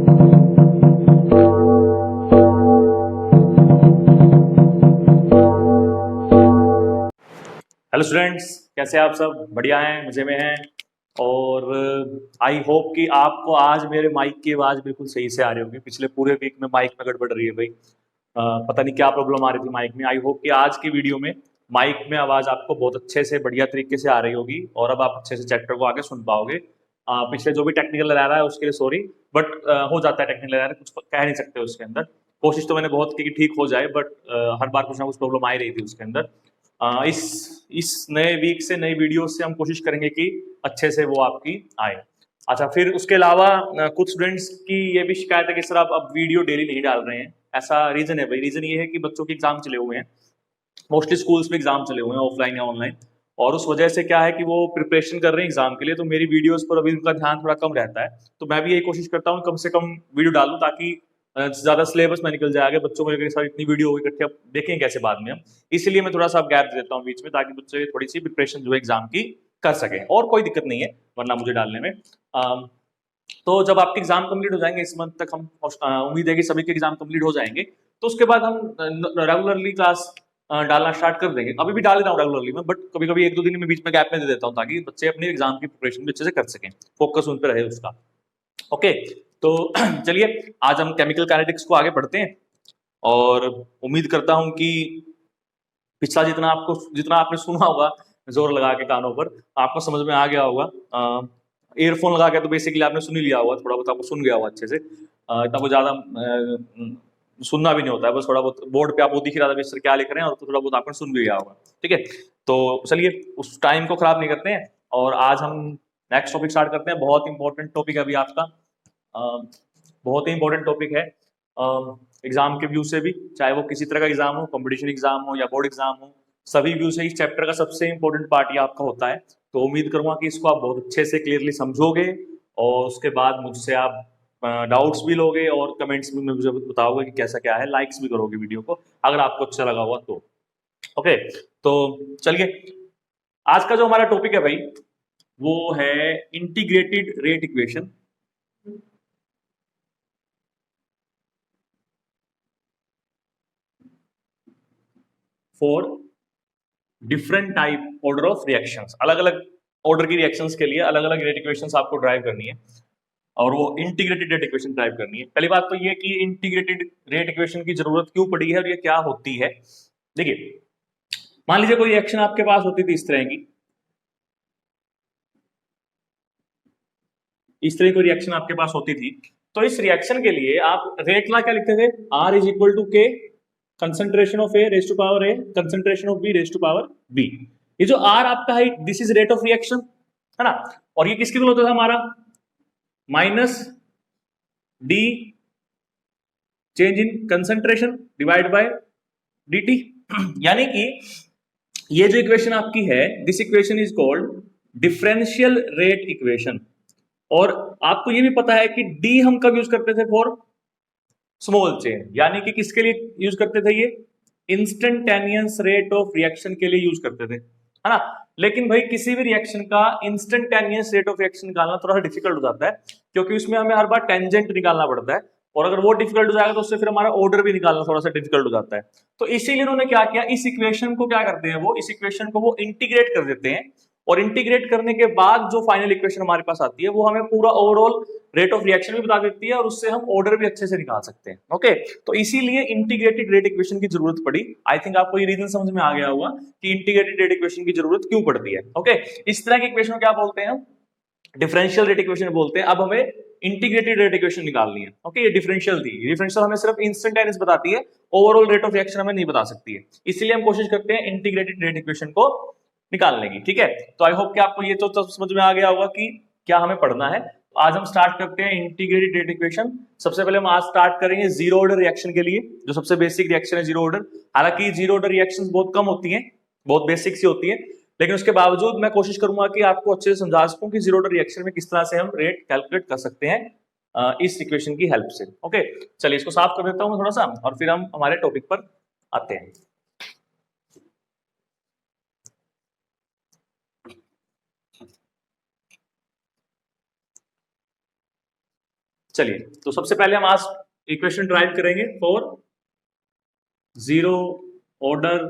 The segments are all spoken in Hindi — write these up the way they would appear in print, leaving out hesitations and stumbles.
हेलो स्टूडेंट्स, कैसे आप सब? बढ़िया हैं, मजे में हैं। और आई होप कि आपको आज मेरे माइक की आवाज़ बिल्कुल सही से आ रही होगी। पिछले पूरे वीक में माइक में गड़बड़ रही है भाई। पता नहीं क्या प्रॉब्लम आ रही थी माइक में। आई होप कि आज की वीडियो में माइक में आवाज़ आपको बहुत अच्छे से बढ़िया तरीके से आ रही होगी और अब आप अच्छे से चैप्टर को आगे सुन पाओगे। पिछले जो भी टेक्निकल एरर है उसके लिए सॉरी, बट हो जाता है टेक्निकल एरर, कुछ कह नहीं सकते उसके अंदर। कोशिश तो मैंने बहुत की कि ठीक हो जाए, बट हर बार कुछ ना कुछ प्रॉब्लम आ ही रही थी उसके अंदर। इस नए वीक से, नई वीडियो से हम कोशिश करेंगे कि अच्छे से वो आपकी आए। अच्छा, फिर उसके अलावा कुछ स्टूडेंट्स की ये भी शिकायत है कि सर आप अब वीडियो डेली नहीं डाल रहे हैं। ऐसा रीजन है भाई, रीजन ये है कि बच्चों के एग्जाम चले हुए हैं। मोस्टली स्कूल्स में एग्जाम चले हुए हैं, ऑफलाइन या ऑनलाइन। और उस वजह से क्या है कि वो प्रिपरेशन कर रहे हैं एग्जाम के लिए, तो मेरी वीडियोस पर अभी उनका ध्यान थोड़ा कम रहता है। तो मैं भी यही कोशिश करता हूँ कम से कम वीडियो डालूं, ताकि ज्यादा सिलेबस में निकल जाएगा। बच्चों को लेकर इतनी वीडियो हो इकट्ठे, अब देखेंगे कैसे बाद में हम। इसलिए मैं थोड़ा सा गैप दे देता हूँ बीच में, ताकि बच्चे थोड़ी सी प्रिपरेशन जो है एग्जाम की कर सकें। और कोई दिक्कत नहीं है वरना मुझे डालने में। तो जब आपके एग्जाम कंप्लीट हो जाएंगे इस मंथ तक, हम उम्मीद है कि सभी के एग्जाम कंप्लीट हो जाएंगे, तो उसके बाद हम रेगुलरली क्लास डालना स्टार्ट कर देंगे। अभी भी डाल रहा हूँ रेगुलरली में, बट कभी कभी एक दो दिन में बीच में गैप में दे देता हूँ, ताकि बच्चे अपनी एग्जाम की प्रिपरेशन भी अच्छे से कर सकें, फोकस उन पर रहे उसका। ओके, तो चलिए आज हम केमिकल काइनेटिक्स को आगे बढ़ते हैं। और उम्मीद करता हूं कि पिछला जितना आपने सुना होगा जोर लगा के कानों पर, आपको समझ में आ गया होगा। ईयरफोन लगा के तो बेसिकली आपने सुन ही लिया होगा, थोड़ा बहुत आपको सुन गया होगा अच्छे से। इतना कुछ ज्यादा सुनना भी नहीं होता है, बस थोड़ा बहुत बोर्ड पे आपको दिख रहा था सर क्या लिख रहे हैं, और थोड़ा बहुत आपने सुन भी लिया होगा। ठीक है, तो चलिए उस टाइम को खराब नहीं करते हैं और आज हम नेक्स्ट टॉपिक स्टार्ट करते हैं। बहुत इंपॉर्टेंट टॉपिक है अभी आपका, बहुत ही इंपॉर्टेंट टॉपिक है एग्जाम के व्यू से भी, चाहे वो किसी तरह का एग्जाम हो, कंपटीशन एग्जाम हो या बोर्ड एग्जाम हो, सभी व्यू से इस चैप्टर का सबसे इंपॉर्टेंट पार्ट ये आपका होता है। तो उम्मीद करूंगा कि इसको आप बहुत अच्छे से क्लियरली समझोगे और उसके बाद मुझसे आप डाउट्स भी लोगे और कमेंट्स में मुझे बताओगे कि कैसा क्या है, लाइक्स भी करोगे वीडियो को अगर आपको अच्छा लगा हुआ तो। ओके, तो चलिए आज का जो हमारा टॉपिक है भाई, वो है integrated rate equation for different type order of reactions. अलग अलग ऑर्डर की रिएक्शंस के लिए अलग अलग रेट इक्वेशंस आपको ड्राइव करनी है, और वो इंटीग्रेटेड रेट इक्वेशन ड्राइव करनी है। पहली बात तो ये कि इंटीग्रेटेड रेट इक्वेशन की जरूरत क्यों पड़ी है और ये क्या होती है। देखिए, मान लीजिए कोई रिएक्शन आपके पास होती थी इस तरह की, इस तरह की कोई रिएक्शन आपके पास होती थी, तो इस रिएक्शन के लिए आप रेट ला क्या लिखते थे? R is equal to k concentration of A raise to power a concentration of B raise to power b. ये जो R आपका है, this is rate of reaction, है ना। और ये किसके इक्वल होता था हमारा? Minus d change in concentration divide by dt। यानी कि ये जो इक्वेशन आपकी है, this equation is called differential rate equation. और आपको ये भी पता है कि डी हम कब यूज करते थे? फॉर स्मॉल चेन, यानी कि किसके लिए यूज करते थे? ये इंस्टेंटेनियस रेट ऑफ रिएक्शन के लिए यूज करते थे, है ना। लेकिन भाई किसी भी रिएक्शन का इंस्टेंटेनियस रेट ऑफ रिएक्शन निकालना थोड़ा सा डिफिकल्ट हो जाता है, क्योंकि उसमें हमें हर बार टेंजेंट निकालना पड़ता है, और अगर वो डिफिकल्ट हो जाएगा तो उससे फिर हमारा ऑर्डर भी निकालना थोड़ा सा डिफिकल्ट हो जाता है। तो इसीलिए उन्होंने क्या किया, इस इक्वेशन को क्या करते हैं, वो इस इक्वेशन को वो इंटीग्रेट कर देते हैं, और इंटीग्रेट करने के बाद जो फाइनल इक्वेशन हमारे पास आती है वो हमें पूरा ओवरऑल रेट ऑफ रिएक्शन भी बता देती है, और उससे हम ऑर्डर भी अच्छे से निकाल सकते हैं। ओके, तो इसीलिए इंटीग्रेटेड रेट इक्वेशन की जरूरत पड़ी। आई थिंक आपको ये रीजन समझ में आ गया होगा कि इंटीग्रेटेड रेट इक्वेशन की जरूरत क्यों पड़ती है। ओके, इस तरह की इक्वेशन क्या बोलते हैं? डिफरेंशियल रेट इक्वेशन बोलते हैं। अब हमें इंटीग्रेटेड रेट इक्वेशन निकालनी है। ओके, ये डिफरेंशियल थी, डिफरेंशियल हमें सिर्फ इंस्टेंटेनियस बताती है, ओवरऑल रेट ऑफ रिएक्शन हमें नहीं बता सकती है। इसलिए हम कोशिश करते हैं इंटीग्रेटेड रेट इक्वेशन को निकालने की। ठीक है, तो आई होप कि आपको ये तो समझ में आ गया होगा कि क्या हमें पढ़ना है। तो आज हम स्टार्ट करते हैं इंटीग्रेटेड रेट इक्वेशन। सबसे पहले हम आज स्टार्ट करेंगे जीरो ऑर्डर रिएक्शन के लिए, जो सबसे बेसिक रिएक्शन है जीरो ऑर्डर। हालांकि जीरो ऑर्डर रिएक्शंस बहुत कम होती हैं, बहुत बेसिक सी होती है, लेकिन उसके बावजूद मैं कोशिश करूंगा कि आपको अच्छे से समझा सकूं कि जीरो ऑर्डर रिएक्शन में किस तरह से हम रेट कैलकुलेट कर सकते हैं इस इक्वेशन की हेल्प से। ओके, चलिए इसको साफ कर देता हूं थोड़ा सा, और फिर हम हमारे टॉपिक पर आते हैं। चलिए, तो सबसे पहले हम आज इक्वेशन ड्राइव करेंगे for zero order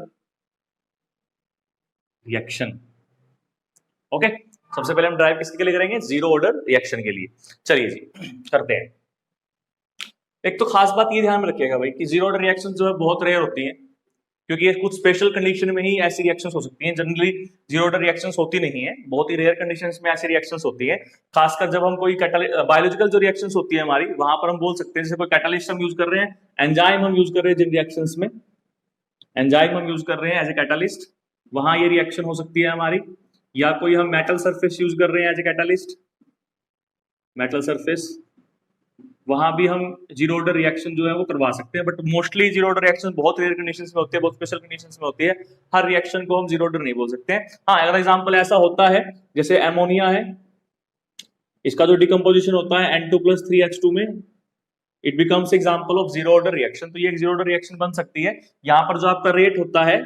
reaction. Okay, सबसे पहले हम ड्राइव किसके लिए करेंगे? जीरो ऑर्डर रिएक्शन के लिए। चलिए जी, करते हैं। एक तो खास बात ये ध्यान में रखिएगा भाई कि जीरो ऑर्डर रिएक्शन जो है बहुत रेयर होती हैं, क्योंकि ये कुछ स्पेशल कंडीशन में ही ऐसी रिएक्शंस हो सकती हैं। जनरली जीरो ऑर्डर रिएक्शंस होती नहीं है, बहुत ही रेयर कंडीशंस में ऐसी रिएक्शंस होती है। खासकर जब हम कोई बायोलॉजिकल जो रिएक्शंस होती है हमारी, वहां पर हम बोल सकते हैं जैसे कोई कैटालिस्ट हम यूज कर रहे हैं, एंजाइम हम यूज कर रहे हैं जिन रिएक्शंस में, एंजाइम हम यूज कर रहे हैं एज ए कैटालिस्ट, वहां ये रिएक्शन हो सकती है हमारी। या कोई हम मेटल सरफेस यूज कर रहे हैं as a catalyst, metal surface, वहां भी हम जीरो ऑर्डर रिएक्शन जो है वो करवा सकते हैं। But mostly zero order reaction बहुत रेयर कंडीशंस में होती है, बहुत स्पेशल कंडीशंस में होती है। हर रिएक्शन को हम जीरो ऑर्डर नहीं बोल सकते हैं। हाँ, अगर एग्जांपल ऐसा होता है जैसे एमोनिया है, इसका जो डिकम्पोजिशन होता है N2+3H2 में, it becomes example of zero order reaction. तो ये एक जीरो ऑर्डर रिएक्शन बन सकती है। यहाँ पर जो आपका रेट होता है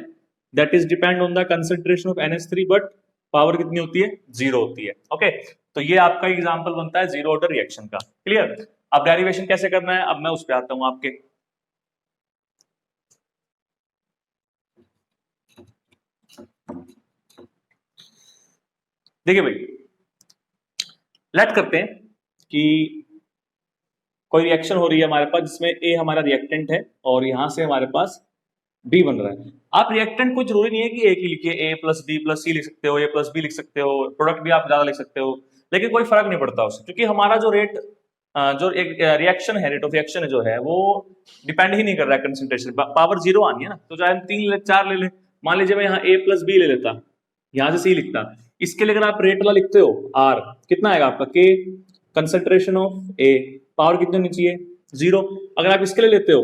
that is depend on the concentration of NH3, but power कितनी होती है? जीरो होती है। ओके, तो ये आपका एग्जाम्पल बनता है जीरो ऑर्डर रिएक्शन का। क्लियर? अब डेरिवेशन कैसे करना है, अब मैं उस पर आता हूं आपके। देखिए भाई, लेट करते हैं कि कोई रिएक्शन हो रही है हमारे पास जिसमें ए हमारा रिएक्टेंट है और यहां से हमारे पास बी बन रहा है। आप रिएक्टेंट कोई जरूरी नहीं है कि एक ही लिखिए, A+B+C लिख सकते हो, A+B लिख सकते हो, प्रोडक्ट भी आप ज्यादा लिख सकते हो, लेकिन कोई फर्क नहीं पड़ता उससे, क्योंकि हमारा जो रेट जो एक रिएक्शन है, रेट ऑफ रिएक्शन जो है वो डिपेंड ही नहीं कर रहा है कंसंट्रेशन। पावर जीरो आनी है ना, तो चाहे हम 3 ले 4 ले ले। मान लीजिए मैं यहाँ A+B ले लेता, यहाँ से C लिखता, इसके लिए अगर आप रेट वाला लिखते हो R, कितना आएगा आपका? K, concentration of A, power कितनी होनी चाहिए? जीरो। अगर आप इसके लिए लेते हो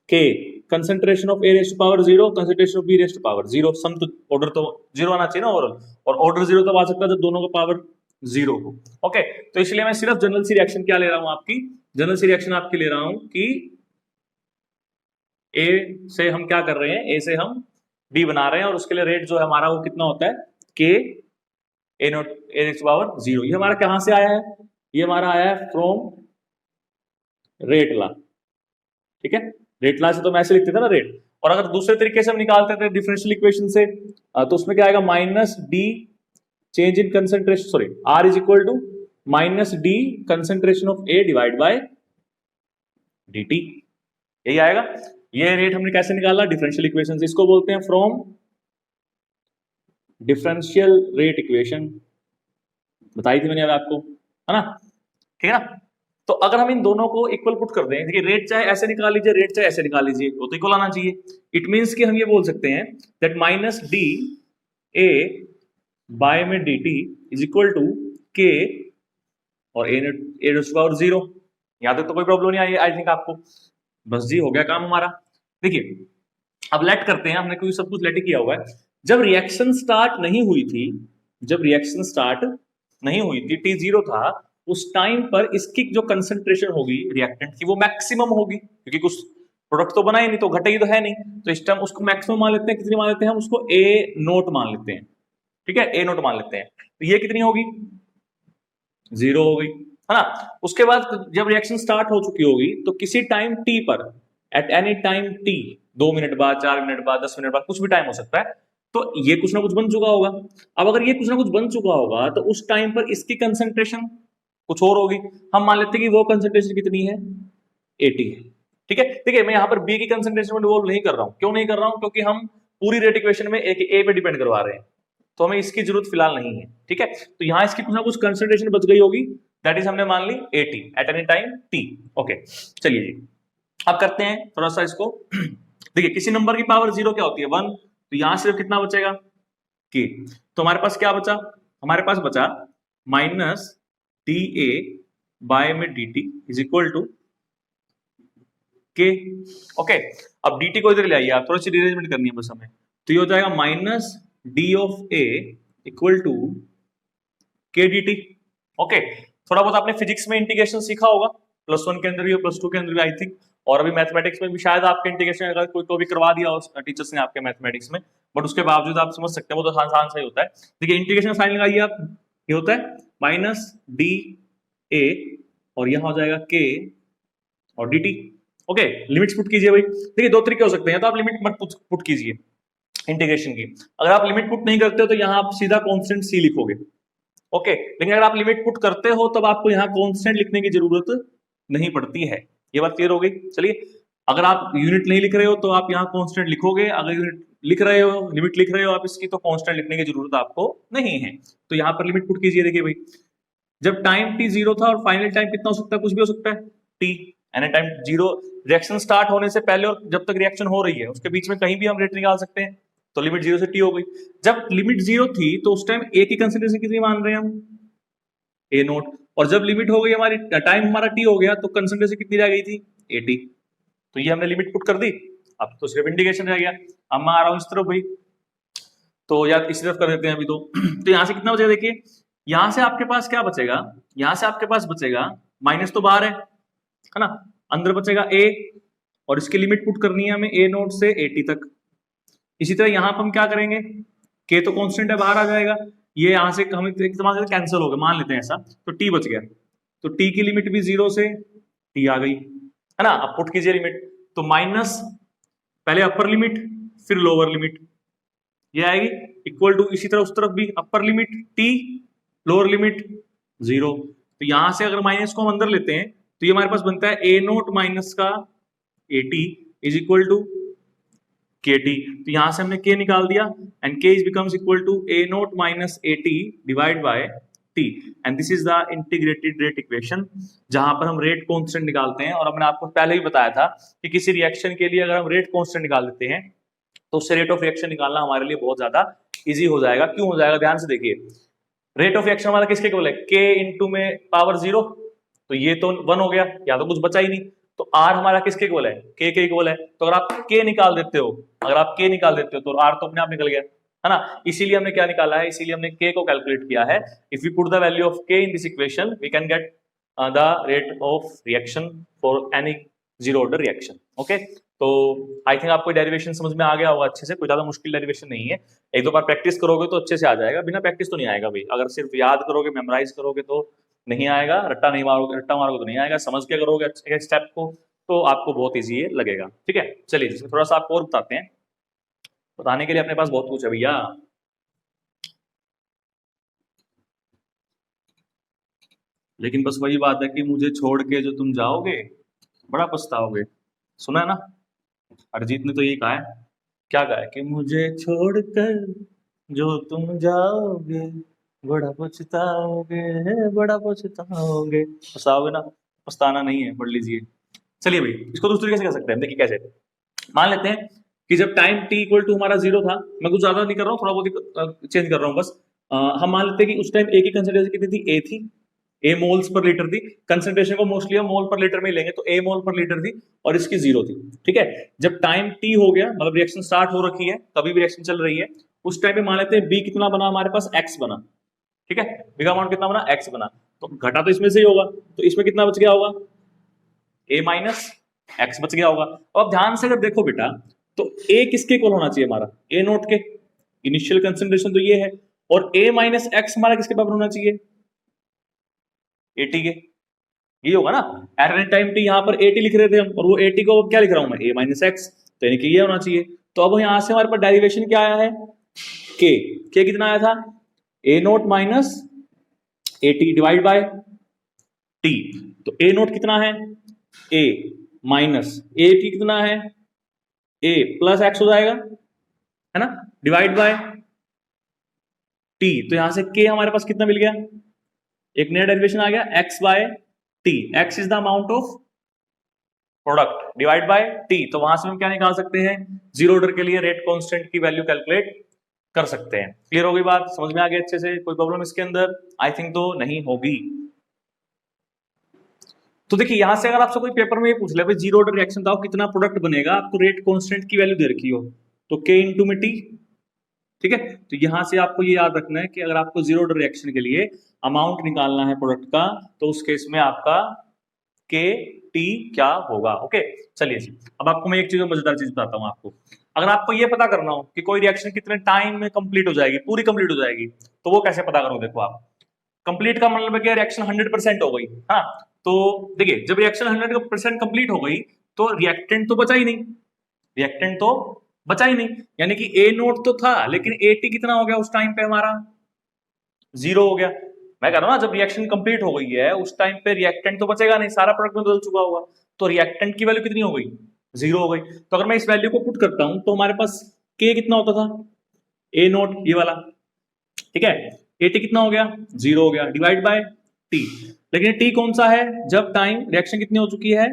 K, concentration of A raise to power zero, concentration of B raise to power zero, sum तो ऑर्डर तो जीरो आना चाहिए ना ओवरऑल, और ऑर्डर जीरो तब आ सकता है जब दोनों का पावर जीरो हो। ओके, तो इसलिए मैं सिर्फ जनरल सी रिएक्शन क्या ले रहा हूं आपकी, जनरल सी रिएक्शन आपकी ले रहा हूं कि ए से हम क्या कर रहे हैं, ए से हम बी बना रहे हैं, और उसके लिए रेट जो है हमारा वो कितना होता है? K A naught A raise to power zero. ये हमारा कहां से आया है? ये हमारा आया है फ्रॉम रेट लॉ। ठीक है, रेट लॉ से तो मैं ऐसे लिखते थे ना रेट, और अगर दूसरे तरीके से हम निकालते थे डिफरेंशियल इक्वेशन से, तो उसमें क्या आएगा? Minus d change in concentration, sorry, R is equal to minus d concentration of A divide by dt, यही आएगा। ये रेट हमने कैसे निकाला? डिफरेंशियल इक्वेशन से। इसको बोलते हैं फ्रॉम डिफरेंशियल रेट इक्वेशन, बताई थी मैंने अब आपको, है ना? ठीक है ना? तो अगर हम इन दोनों को इक्वल पुट कर दें, देखिए रेट चाहे ऐसे निकाल लीजिए, रेट चाहे ऐसे निकाल लीजिए, वो तो इक्वल आना चाहिए। इट मींस कि हम ये बोल सकते हैं that minus d A by में dt is equal to k और a raise to power zero. यहां तक तो कोई प्रॉब्लम नहीं आई आई थिंक आपको। बस जी, हो गया काम हमारा। देखिए, अब लेट करते हैं, हमने कोई सब कुछ लेट किया हुआ है। जब रिएक्शन स्टार्ट नहीं हुई थी, जब रिएक्शन स्टार्ट नहीं हुई थी, T0 था, उस टाइम पर इसकी जो कंसंट्रेशन होगी रिएक्टेंट की वो मैक्सिमम होगी, क्योंकि कुछ प्रोडक्ट तो बना ही नहीं, तो घटेगी तो है नहीं, तो इस टाइम उसको मैक्सिमम मान लेते हैं। कितनी मान लेते हैं हम उसको? A नोट मान लेते हैं। ठीक है, A नोट मान लेते हैं। तो ये कितनी होगी? जीरो हो गई, है ना? उसके बाद जब रिएक्शन स्टार्ट हो चुकी होगी तो किसी टाइम t पर, at any time t, 2 minute बाद, 4 मिनट बाद, 10 मिनट बाद, कुछ भी टाइम हो सकता है, तो ये कुछ ना कुछ बन चुका होगा। अब अगर ये कुछ ना कुछ बन चुका होगा तो उस टाइम पर इसकी कंसंट्रेशन कुछ और होगी। हम मान लेते हैं कि वो कंसंट्रेशन कितनी है? 80 है। ठीक है, देखिए मैं यहाँ पर B की कंसंट्रेशन में इन्वॉल्व नहीं कर रहा हूँ। क्यों नहीं कर रहा हूँ? क्योंकि हम पूरी रेट इक्वेशन में एक A पे डिपेंड करवा रहे हैं, तो हमें इसकी जरूरत फिलहाल नहीं है। ठीक है, तो यहां इसकी कुछ ना कुछ कंसंट्रेशन बच गई होगी, दैट इज हमने मान ली 80 at any time t। Okay, चलिए जी, अब करते हैं थोड़ा सा इसको। देखिए, किसी नंबर की पावर जीरो क्या होती है? 1, तो यहां सिर्फ कितना बचेगा? k। तो हमारे पास क्या बचा? हमारे पास बचा माइनस डी ए बाय में dt is equal to k। Okay, अब dt को इधर ले आइए आप, थोड़ी सी रिअरेंजमेंट करनी है बस हमें। तो ये हो जाएगा minus d of a equal to k dt। Okay, थोड़ा बहुत आपने फिजिक्स में इंटीग्रेशन सीखा होगा, +1 के अंदर भी और +2 के अंदर भी आई थिंक, और अभी मैथमेटिक्स में भी शायद आपके इंटीग्रेशन अगर कोई को भी करवा दिया हो टीचर्स ने आपके मैथमेटिक्स में, बट उसके बावजूद आप समझ सकते हैं, वो तो आसान सा ही होता है। देखिए, इंटीग्रेशन साइन लगाइए आप, ये होता है माइनस डी ए और यहाँ हो जाएगा के और dt। ओके, लिमिट्स पुट कीजिए भाई। देखिए दो तरीके हो सकते हैं, तो आप लिमिट मत पुट कीजिए इंटीग्रेशन की। अगर आप लिमिट पुट नहीं करते हो तो यहाँ आप सीधा कांस्टेंट c लिखोगे। ओके, लेकिन अगर आप लिमिट पुट करते हो तब आपको यहाँ कांस्टेंट लिखने की जरूरत नहीं पड़ती है। ये बात क्लियर हो गई। चलिए, अगर आप यूनिट नहीं लिख रहे हो तो आप यहाँ कांस्टेंट लिखोगे, अगर यूनिट लिख रहे हो, लिमिट लिख रहे हो आप इसकी, तो कांस्टेंट लिखने की जरूरत आपको नहीं है। तो यहाँ पर लिमिट पुट कीजिए। देखिए भाई, जब टाइम t 0 था और फाइनल टाइम कितना हो सकता है, कुछ भी हो सकता है t, यानी टाइम 0, रिएक्शन स्टार्ट होने से पहले और जब तक रिएक्शन हो रही है उसके बीच में कहीं भी हम रेट निकाल सकते हैं। तो लिमिट 0 से t हो गई। जब लिमिट 0 थी तो उस टाइम a की कंसिडरेशन कितनी मान रहे हैं हम, a नोट, और जब लिमिट हो गई हमारी, टाइम हमारा t हो गया, तो कंसिडरेशन कितनी रह गई थी, 80। तो ये हमने लिमिट पुट कर दी। अब तो सिर्फ इंडिकेशन रह गया। अब मैं आ रहा हूं इस तरफ भाई, तो यार इस तरफ कर देते हैं अभी तो। तो यहां से कितना बचेगा, देखिए यहां से आपके पास क्या बचेगा, यहां से आपके पास बचेगा, माइनस तो बाहर है ना, अंदर बचेगा a, और इसकी लिमिट पुट करनी है हमें a नोट से 80 तक। इसी तरह यहां पर हम क्या करेंगे, k तो कांस्टेंट है, बाहर आ जाएगा, ये यहां से हम कैंसिल हो गया, मान लेते हैं ऐसा, तो t बच गया। तो t की लिमिट भी 0 से t आ गई, है ना। अब पुट कीजिए लिमिट, तो माइनस पहले अपर लिमिट फिर लोअर लिमिट, ये आएगी इक्वल टू, इसी तरह उस तरफ भी upper limit t, lower limit 0। तो यहां से अगर माइनस को हम अंदर लेते हैं तो ये हमारे पास बनता है a नोट माइनस का 80 इज इक्वल टू kt। तो यहां से हमने k निकाल दिया, and k is becomes equal to a naught minus 80 divide by t, and this is the integrated rate equation, जहां पर हम रेट कांस्टेंट निकालते हैं। और हमने आपको पहले ही बताया था कि किसी रिएक्शन के लिए अगर हम रेट कांस्टेंट निकाल देते हैं तो उससे रेट ऑफ रिएक्शन निकालना हमारे लिए बहुत ज्यादा इजी हो जाएगा। क्यों हो जाएगा, ध्यान से देखिए, रेट ऑफ रिएक्शन हमारा किसके इक्वल है, k इंटू में पावर 0, तो ये तो 1 हो गया, या तो कुछ बचा ही नहीं। तो r हमारा किसके इक्वल है, k के इक्वल है। तो अगर आप k निकाल देते हो, अगर आप k निकाल देते हो तो r तो अपने आप निकल गया, है ना। इसीलिए हमने क्या निकाला है, इसीलिए हमने k को कैलकुलेट किया है। If we put the value of k in this equation we can get the rate of reaction for any zero order reaction. Okay, तो आई थिंक आपको डेरिवेशन समझ में आ गया होगा अच्छे से, कोई ज्यादा मुश्किल डेरिवेशन नहीं है। एक दो बार प्रैक्टिस करोगे तो अच्छे से आ जाएगा, बिना प्रैक्टिस तो नहीं आएगा भाई। अगर सिर्फ याद करोगे, मेमोराइज करोगे तो नहीं आएगा, रट्टा नहीं मारोगे, रट्टा मारोगे तो नहीं आएगा, समझ के करोगे एक स्टेप को तो आपको बहुत ईजी लगेगा। ठीक है, चलिए इसमें थोड़ा सा आपको और बताते हैं, बताने के लिए अपने पास बहुत कुछ है भैया। लेकिन बस वही बात है कि मुझे छोड़ के जो तुम जाओगे बड़ा पछताओगे, सुना है ना, अरिजीत ने तो यही कहा है। क्या कहा है कि मुझे छोड़कर जो तुम जाओगे बड़ा पछताओगे, बड़ा पछताओगे, पछताओगे ना, पछताना नहीं है, पढ़ लीजिए। चलिए भाई, इसको दूसरे तरीके से कर सकते हैं। देखिए कैसे, मान लेते हैं कि जब टाइम t इक्वल टू हमारा 0 था, मैं कुछ ज्यादा नहीं कर रहा हूँ, थोड़ा बहुत चेंज कर रहा हूँ बस। हम मान लेते हैं कि उस टाइम a की कंसेंट्रेशन कितनी थी, a थी, a मोल्स पर लीटर थी। कंसेंट्रेशन को मोस्टली हम मोल पर लीटर में लेंगे, तो a मोल पर लीटर थी और इसकी 0 थी। ठीक है, जब टाइम t हो गया, मतलब रिएक्शन स्टार्ट हो रखी है, कभी भी रिएक्शन चल रही है, उस टाइम पे मान लेते हैं b कितना बना, हमारे पास x बना। ठीक है, b का अमाउंट कितना बना, x बना, तो घटा तो इसमें से ही होगा, तो इसमें कितना बच गया होगा, a माइनस x बच गया होगा। अब आप ध्यान से अगर देखो बेटा, तो a किसके इक्वल होना चाहिए, हमारा a नोट के, इनिशियल कंसेंट्रेशन तो ये है, और a माइनस x हमारा किसके बराबर होना चाहिए, 80 के, ये होगा ना। एट एनी टाइम t यहाँ पर 80 लिख रहे थे हम, और वो 80 को क्या लिख रहा हूं मैं, a माइनस x, तो यानी कि ये होना चाहिए। तो अब यहां से हमारे पास डेरिवेशन क्या आया है, k कितना आया था, a naught minus 80 divide by t। तो a नोट कितना है, a माइनस 80 कितना है, a प्लस x हो जाएगा, है ना, डिवाइड बाय t। तो यहां से k हमारे पास कितना मिल गया, एक नया डेरिवेशन आ गया, x by t, x is the amount of product divide by t। तो वहां से हम क्या निकाल सकते हैं, जीरो ऑर्डर के लिए रेट कांस्टेंट की वैल्यू कैलकुलेट कर सकते हैं। क्लियर हो गई बात, समझ में आ गया अच्छे से, कोई प्रॉब्लम इसके अंदर, आई थिंक तो नहीं होगी। तो देखिए यहां से अगर आपसे कोई पेपर में ये पूछ ले भाई जीरो ऑर्डर रिएक्शन बताओ कितना प्रोडक्ट बनेगा, आपको रेट कांस्टेंट की वैल्यू दे रखी हो, तो k इंटू में t। ठीक है, तो यहां से आपको ये याद रखना है कि अगर आपको जीरो ऑर्डर रिएक्शन के लिए अमाउंट निकालना है प्रोडक्ट का, तो उस केस में आपका k t क्या होगा। ओके, चलिए जी, अब आपको मैं एक चीज मजेदार चीज बताता हूं आपको। अगर आपको ये पता करना हो कि कोई रिएक्शन कितने टाइम में कंप्लीट हो जाएगी, पूरी कंप्लीट हो जाएगी, तो वो कैसे पता करो, देखो आप, कंप्लीट का मतलब है कि रिएक्शन 100% हो गई, हाँ, तो देखिए जब रिएक्शन 100% कंप्लीट हो गई तो रिएक्टेंट तो बचा ही नहीं, रिएक्टेंट तो बचा ही नहीं, यानी कि ए नोट तो था लेकिन एटी कितना हो गया उस टाइम पे हमारा, जीरो हो गया। मैं कह रहा हूं ना जब रिएक्शन कंप्लीट हो गई है उस टाइम पे रिएक्टेंट तो बचेगा नहीं, सारा प्रोडक्ट में बदल चुका होगा, तो रिएक्टेंट की वैल्यू कितनी हो गई, जीरो हो गई। तो अगर मैं इस वैल्यू को पुट करता हूं तो हमारे पास के कितना होता था, ए नोट ये वाला, ठीक है, एटी कितना हो गया, जीरो हो गया, डिवाइड बाय टी। लेकिन टी कौन सा है, जब टाइम रिएक्शन कितनी हो चुकी है,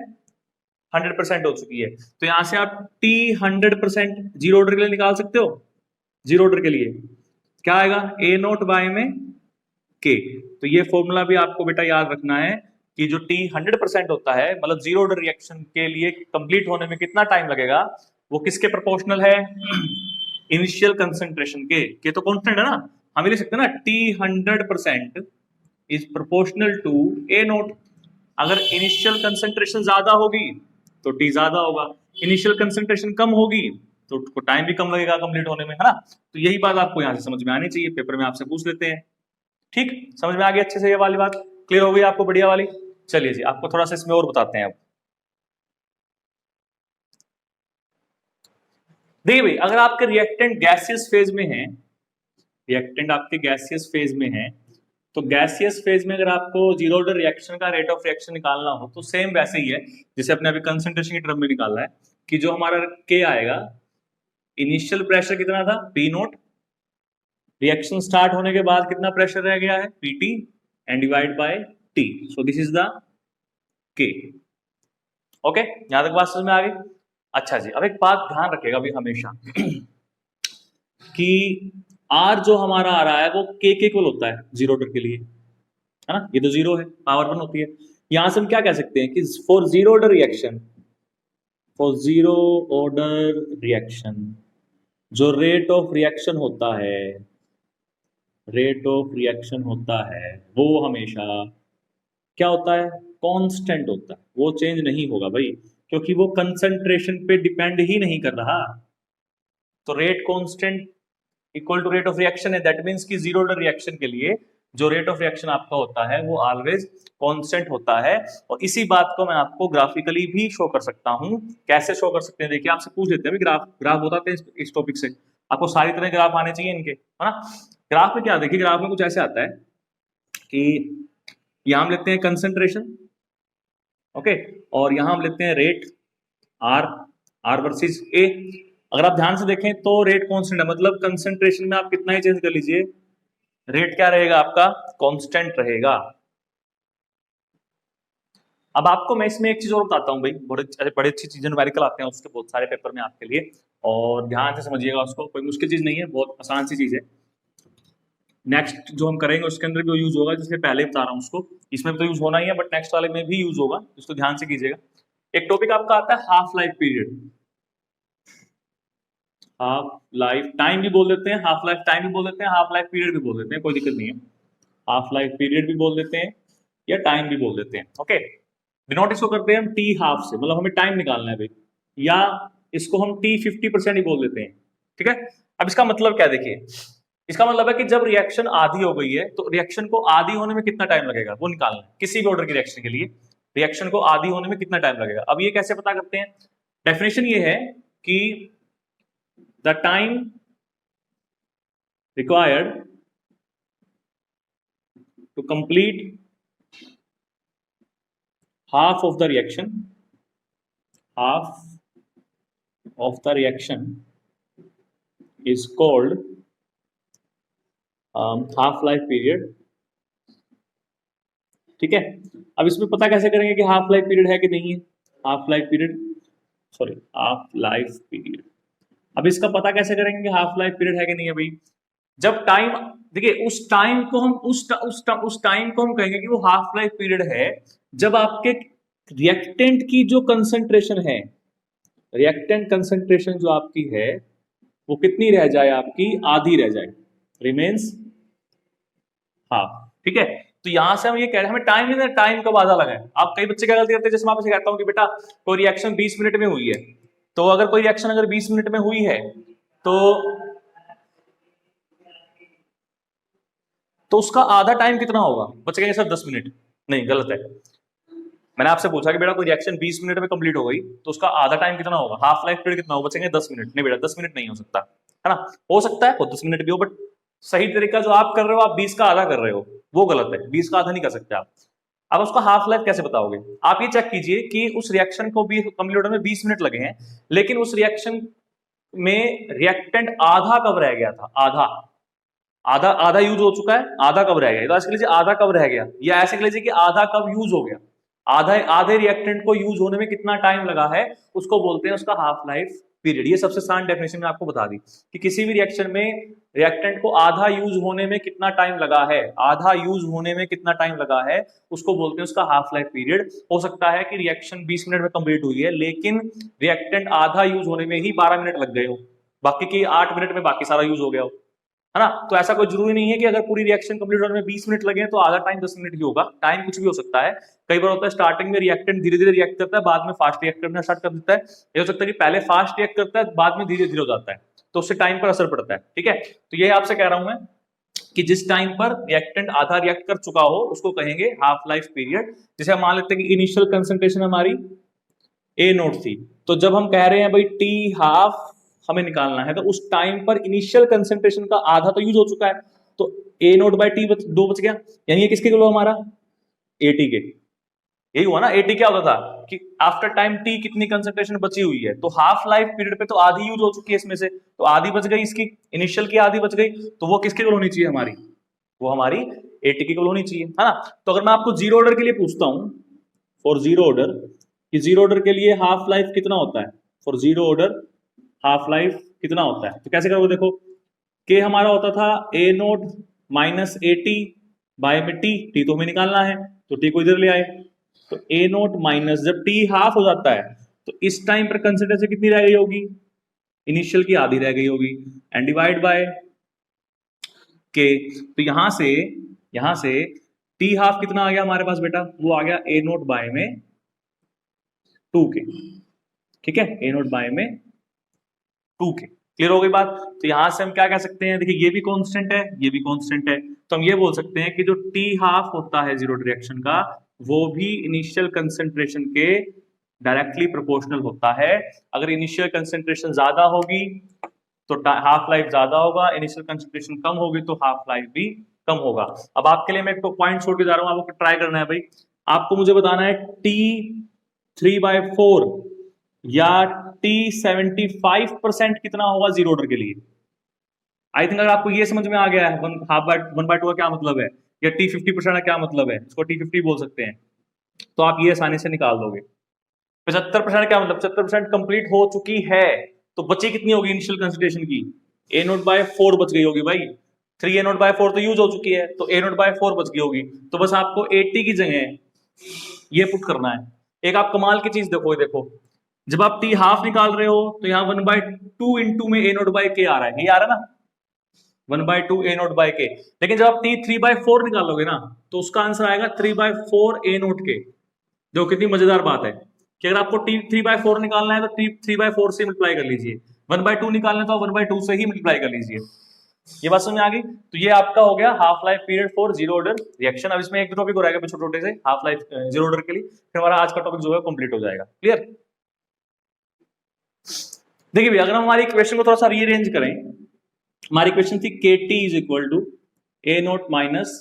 100% हो चुकी है। तो यहां से आप टी 100% जीरो ऑर्डर के लिए निकाल सकते हो, जीरो ऑर्डर के लिए क्या आएगा, ए नोट बाय में के। तो ये फॉर्मूला भी आपको बेटा याद रखना है कि जो टी 100% होता है, मतलब जीरो ऑर्डर रिएक्शन के लिए कंप्लीट होने में कितना टाइम लगेगा, वो किसके प्रोपोर्शनल है, इनिशियल कंसंट्रेशन के तो कांस्टेंट है ना, हम लिख सकते हैं ना T 100% is proportional to A naught. अगर इनिशियल कंसंट्रेशन ज्यादा होगी तो टी ज्यादा होगा, इनिशियल कंसंट्रेशन कम होगी तो टाइम भी कम लगेगा कंप्लीट होने में, है ना। तो यही बात आपको यहां से समझ में आनी चाहिए, पेपर में आपसे पूछ लेते हैं। ठीक, समझ में आ गई अच्छे से ये वाली बात, क्लियर हो गई आपको, बढ़िया वाली। चलिए जी आपको थोड़ा सा इसमें और बताते हैं अब। देखिए भाई अगर आपके रिएक्टेंट गैसियस फेज में है, रिएक्टेंट आपके गैसियस फेज में है, तो गैसियस फेज में अगर आपको जीरो ऑर्डर रिएक्शन का रेट ऑफ रिएक्शन निकालना हो तो सेम वैसे ही है जैसे अपने अभी कंसंट्रेशन की टर्म में निकालना है, कि जो हमारा के आएगा, इनिशियल प्रेशर कितना था पी नोट, रिएक्शन स्टार्ट होने के बाद कितना प्रेशर रह गया है PT, and divide by T, so this is the के। ओके, यहां तक बात समझ में आ गई। अच्छा जी, अब एक बात ध्यान रखेगा अभी हमेशा कि आर जो हमारा आ रहा है वो के इक्वल होता है जीरो ऑर्डर के लिए, है ना, ये तो जीरो है, पावर वन होती है। यहां से हम क्या कह सकते हैं कि for zero order reaction, for zero order reaction जो रेट ऑफ रिएक्शन होता है, रेट ऑफ रिएक्शन होता है वो हमेशा क्या होता है, कांस्टेंट होता है, वो चेंज नहीं होगा भाई, क्योंकि वो कंसंट्रेशन पे डिपेंड ही नहीं कर रहा। तो rate constant equal to rate of reaction है, दैट मींस कि जीरो ऑर्डर रिएक्शन के लिए जो रेट ऑफ रिएक्शन आपका होता है वो ऑलवेज कांस्टेंट होता है। और इसी बात को मैं आपको ग्राफिकली भी शो कर सकता हूं, कैसे शो कर सकते हैं, देखिए आपसे पूछ लेते हैं ग्राफ, ग्राफ बताते हैं इस टॉपिक से, आपको सारी तरह ग्राफ आने चाहिए इनके, है ना। ग्राफ में क्या, देखिए ग्राफ में कुछ ऐसे आता है कि यहां हम लेते हैं कंसंट्रेशन, ओके, और यहां हम लेते हैं rate R, R versus A. अगर आप ध्यान से देखें तो रेट कांस्टेंट है, मतलब कंसंट्रेशन में आप कितना ही चेंज कर लीजिए, रेट क्या रहेगा आपका, कांस्टेंट रहेगा। अब आपको मैं इसमें एक चीज और बताता हूँ भाई, बड़ी अच्छी चीजें न्यूमेरिकल आते हैं उसके बहुत सारे पेपर में आपके लिए, और ध्यान से समझिएगा उसको, कोई मुश्किल चीज नहीं है, बहुत आसान सी चीज है। नेक्स्ट जो हम करेंगे उसके अंदर भी यूज होगा, जिससे पहले बता रहा हूँ उसको, इसमें तो यूज होना ही है बट नेक्स्ट वाले में भी यूज होगा, इसको ध्यान से कीजिएगा। एक टॉपिक आपका आता है half life period, half life time भी बोल देते हैं, हाफ लाइफ टाइम भी बोल देते हैं, हाफ लाइफ पीरियड भी बोल देते हैं, कोई दिक्कत नहीं है, हाफ लाइफ पीरियड भी बोल देते हैं या टाइम भी बोल देते हैं। ओके, डिनोट इसको करते हैं हम टी हाफ से, मतलब हमें टाइम निकालना है भाई, या इसको हम टी 50% ही बोल देते हैं, ठीक है। अब इसका मतलब क्या, देखिए इसका मतलब है कि जब रिएक्शन आधी हो गई है तो रिएक्शन को आधी होने में कितना टाइम लगेगा वो निकालना है, किसी भी ऑर्डर की रिएक्शन के लिए रिएक्शन को आधी होने में कितना टाइम लगेगा। अब ये कैसे पता करते हैं, डेफिनेशन ये है कि the time required to complete half of the reaction, half of the reaction is called half life period, ठीक है। अब इसमें पता कैसे करेंगे कि हाफ लाइफ पीरियड है कि नहीं है, half life period, sorry half life period, अब इसका पता कैसे करेंगे कि हाफ लाइफ पीरियड है कि नहीं है भाई, जब टाइम, देखिए उस टाइम को हम उस टाइम को हम कहेंगे कि वो हाफ लाइफ पीरियड है जब आपके रिएक्टेंट की जो कंसंट्रेशन है, रिएक्टेंट कंसंट्रेशन जो आपकी है वो कितनी रह जाए, आपकी आधी रह जाए, रिमेन्स हाफ, ठीक है। तो यहां से हम ये कह रहे हैं हमें टाइम नहीं, टाइम कब आधा लगा है। आप कई बच्चे क्या गलती करते हैं, जैसे मैं आपसे कहता हूं कि बेटा कोई रिएक्शन 20 मिनट में हुई है, तो अगर कोई रिएक्शन अगर 20 मिनट में हुई है तो उसका आधा टाइम कितना होगा, बच्चे कहेंगे सर 10 मिनट, नहीं गलत है, मैंने आपसे पूछा कि बेटा कोई रिएक्शन 20 मिनट में कंप्लीट हो गई तो उसका आधा टाइम कितना होगा, हाफ लाइफ पीरियड कितना होगा, बचेंगे 10 मिनट। नहीं बेटा 10 मिनट नहीं हो सकता, है ना, हो सकता है 10 मिनट भी हो, बट सही तरीका जो आप कर रहे हो आप 20 का आधा कर रहे हो, वो गलत है, 20 का आधा नहीं कर सकते आप। अब उसका हाफ लाइफ कैसे बताओगे, आप ये चेक कीजिए कि उस रिएक्शन को भी कंप्लीट होने में 20 मिनट लगे हैं, लेकिन उस रिएक्शन में रिएक्टेंट आधा कब रह गया था, आधा आधा आधा यूज हो चुका है, आधा कब रह गया, तो ऐसे लीजिए आधा कब रह गया, या ऐसे लीजिए कि आधा कब यूज हो गया, आधा आधे रिएक्टेंट को यूज होने में कितना टाइम लगा है, उसको बोलते हैं उसका हाफ लाइफ पीरियड। ये सबसे आसान डेफिनेशन में आपको बता दी कि किसी भी रिएक्शन में रिएक्टेंट को आधा यूज होने में कितना टाइम लगा है, आधा यूज होने में कितना टाइम लगा है, उसको बोलते हैं उसका हाफ लाइफ पीरियड। हो सकता है कि रिएक्शन 20 मिनट में कंप्लीट हुई है, लेकिन रिएक्टेंट आधा यूज होने में ही 12 मिनट लग गए हो, बाकी की 8 मिनट में बाकी सारा यूज हो गया हो, है ना। तो ऐसा कोई जरूरी नहीं है कि अगर पूरी रिएक्शन कंप्लीट होने में 20 मिनट लगे तो आधा टाइम 10 मिनट ही होगा, टाइम कुछ भी हो सकता है। कई बार होता है स्टार्टिंग में रिएक्टेंट धीरे धीरे रिएक्ट करता है, बाद में फास्ट रिएक्ट करना स्टार्ट कर देता है, ये हो सकता है कि पहले फास्ट रिएक्ट करता है बाद में धीरे धीरे हो जाता है, तो उससे टाइम पर असर पड़ता है, ठीक है। तो ये आपसे कह रहा हूं मैं कि जिस टाइम पर रिएक्टेंट आधा रिएक्ट कर चुका हो उसको कहेंगे हाफ लाइफ पीरियड। जैसे हम मान लेते हैं कि इनिशियल कंसंट्रेशन हमारी ए नोट थी, तो जब हम कह रहे हैं भाई टी हाफ हमें निकालना है, तो उस टाइम पर इनिशियल कंसंट्रेशन का आधा तो यूज हो चुका है, तो ए नोट बाई टी 2 बच गया, यानी ये किसके किलो हमारा, एटी के। यही हुआ ना, एटी क्या होता था कि आफ्टर टाइम टी कितनी कंसंट्रेशन बची हुई है, तो हाफ लाइफ पीरियड पे तो आधी यूज हो चुकी है इसमें से, तो आधी बच गई इसकी, इनिशियल की आधी बच गई, तो वो किसके किलो होनी चाहिए हमारी, वो हमारी एटी की किलो होनी चाहिए, है ना। तो अगर मैं आपको जीरो ऑर्डर के लिए पूछता हूं, फॉर जीरो ऑर्डर, कि जीरो ऑर्डर के लिए हाफ लाइफ कितना होता है, for zero order half life कितना होता है, तो कैसे करोगे, देखो के हमारा होता था A naught minus A T by में टी तो हमें निकालना है, तो टी को इधर ले आए, तो ए नोट माइनस, जब टी हाफ हो जाता है तो इस टाइम पर कंसिडरेशन कितनी रह गई होगी, इनिशियल की आधी रह गई होगी, एंड डिवाइड बाय के, तो यहां से टी हाफ कितना आ गया हमारे पास बेटा, वो आ गया ए नोट बाय में 2 के, ठीक है, ए नोट बाय में 2 के, क्लियर हो गई बात। तो यहां से हम क्या कह सकते हैं, देखिए ये भी कांस्टेंट है, ये भी कांस्टेंट है, तो हम ये बोल सकते हैं कि जो टी हाफ होता है जीरो रिएक्शन का, वो भी इनिशियल कंसंट्रेशन के डायरेक्टली प्रोपोर्शनल होता है। अगर इनिशियल कंसंट्रेशन ज्यादा होगी तो हाफ लाइफ ज्यादा होगा, इनिशियल कंसंट्रेशन कम होगी तो हाफ लाइफ भी कम होगा। अब आपके लिए मैं एक तो पॉइंट छोड़ के जा रहा हूं, आपको ट्राई करना है भाई, आपको मुझे बताना है टी 3/4 या टी 75% कितना होगा जीरो ऑर्डर के लिए। आई थिंक अगर आपको ये समझ में आ गया है वन बाय टू का क्या मतलब है, या टी 50% का क्या मतलब है, इसको टी 50 बोल सकते हैं, तो आप ये आसानी से निकाल दोगे। 75% क्या मतलब, 75% कंप्लीट हो चुकी है, तो बची कितनी होगी इनिशियल कंसिडरेशन की, ए नोट बाय 4 बच गई होगी भाई, 3 ए नोट बाय 4 तो यूज हो चुकी है, तो ए नोट बाय 4 बच गई होगी, तो बस आपको 80 की जगह ये पुट करना है। एक आप कमाल की चीज देखो, देखो जब आप टी हाफ निकाल रहे हो तो यहाँ 1/2 इंटू में ए नोट बाय के आ रहा है, ये आ रहा है ना, 1/2 ए नोट बाय के, लेकिन जब आप टी 3/4 निकालोगे ना तो उसका आंसर आएगा 3/4 ए नोट के। जो कितनी मजेदार बात है कि अगर आपको टी 3/4 निकालना है तो टी 3/4 से मल्टीप्लाई कर लीजिए, 1/2 निकालना है तो 1/2 से ही मल्टीप्लाई कर लीजिए। ये बात समझ में आ गई। तो ये आपका हो गया half life period for zero order reaction. अब इसमें एक दो टॉपिक हो रहेगा छोटे छोटे से हाफ लाइफ जीरो ऑर्डर के लिए, फिर हमारा आज का टॉपिक जो है कंप्लीट हो जाएगा। क्लियर। देखिए भैया, अगर हम हमारी इक्वेशन को थोड़ा सा रीअरेंज करें, हमारी इक्वेशन थी के T is equal to A naught minus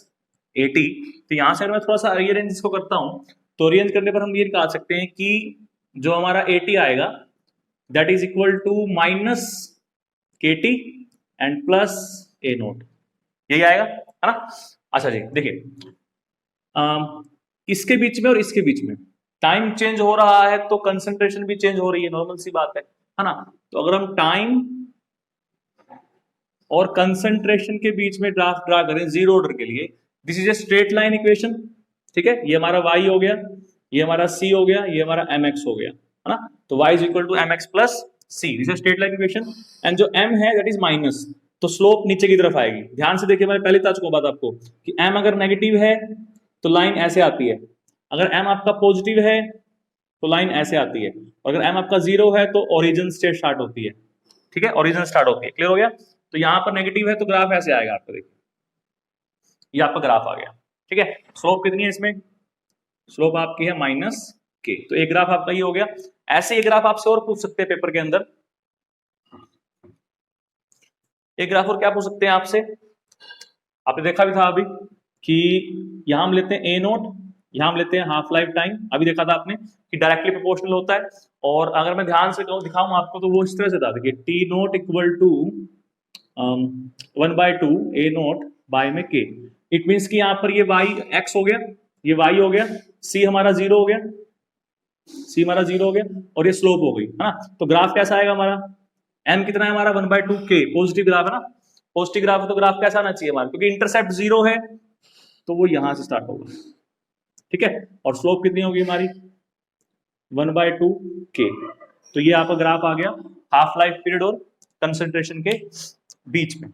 A T, तो यहां से अगर मैं थोड़ा सा रीअरेंज इसको करता हूं तो रीअरेंज करने पर हम ये निकाल सकते हैं कि जो हमारा ए टी आएगा that is equal to minus K T and plus A naught, यही आएगा, है ना। अच्छा जी, देखिए इसके बीच में और इसके बीच में टाइम चेंज हो रहा है तो कंसंट्रेशन भी चेंज हो रही है, नॉर्मल सी बात है ना। तो अगर हम टाइम और कंसंट्रेशन के बीच में ग्राफ ड्रा करें जीरो ऑर्डर के लिए, this is a straight line equation, ठीक है, ये हमारा y हो गया, ये हमारा c हो गया, ये हमारा mx हो गया, है ना। तो y is equal to mx plus c, this is straight line equation, and जो m है दैट इज माइनस, तो स्लोप नीचे की तरफ आएगी। ध्यान से देखिए, मैंने पहले बता चुका बात आपको कि m अगर नेगेटिव है तो लाइन ऐसे आती है, अगर m आपका पॉजिटिव है तो लाइन ऐसे आती है, और अगर m आपका जीरो है तो ओरिजिन स्टेट स्टार्ट होती है, ठीक है, ओरिजिन स्टार्ट होती है। क्लियर हो गया। तो यहां पर नेगेटिव है तो ग्राफ ऐसे आएगा आपको, देखिए ये आपका ग्राफ आ गया, ठीक है। स्लोप कितनी है इसमें, स्लोप आपकी है माइनस के। तो एक ग्राफ आपका ये हो गया। ऐसे एक ग्राफ आपसे और पूछ सकते हैं पेपर के अंदर, एक ग्राफ और क्या पूछ सकते हैं आपसे, आपने देखा भी था अभी कि यहां हम लेते हैं ए नोट, यहां हम लेते हैं हाफ लाइफ टाइम, अभी देखा था आपने कि डायरेक्टली प्रोपोर्शनल होता है। और अगर मैं ध्यान से दिखाऊं आपको तो वो इस तरह से था, देखिए T naught equal to 1/2 A naught by में के। इट मीन्स कि यहाँ पर ये वाई एक्स हो गया, ये वाई हो गया, सी हमारा जीरो हो गया, सी हमारा जीरो हो गया, और ये स्लोप हो गई, है ना। तो ग्राफ कैसा आएगा हमारा, एम कितना है हमारा 1/2 के, पॉजिटिव ग्राफ है ना, पॉजिटिव ग्राफ है तो ग्राफ कैसा आना चाहिए हमारा, क्योंकि इंटरसेप्ट जीरो है तो वो यहां से स्टार्ट होगा, ठीक है। और स्लोप कितनी होगी हमारी 1/2 के। तो ये आपका ग्राफ आ गया हाफ लाइफ पीरियड और कंसंट्रेशन के बीच में,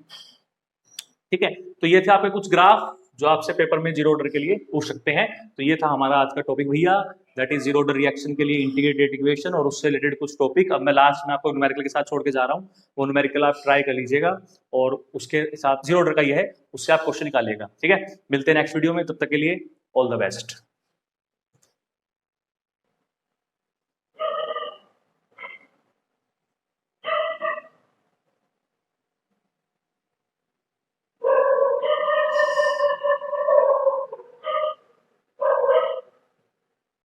ठीक है। तो ये थे आपके कुछ ग्राफ जो आपसे पेपर में जीरो ऑर्डर के लिए पूछ सकते हैं। तो ये था हमारा आज का टॉपिक भैया, that is zero order reaction के लिए इंटीग्रेटेड इक्वेशन और उससे रिलेटेड कुछ टॉपिक। अब मैं लास्ट में आपको न्यूमेरिकल के साथ छोड़ के जा रहा हूँ, वो न्यूमेरिकल आप ट्राई कर लीजिएगा और उसके साथ जीरो ऑर्डर का ये है, उससे आप क्वेश्चन निकालिएगा, ठीक है। मिलते हैं नेक्स्ट वीडियो में, तब तक के लिए ऑल द बेस्ट।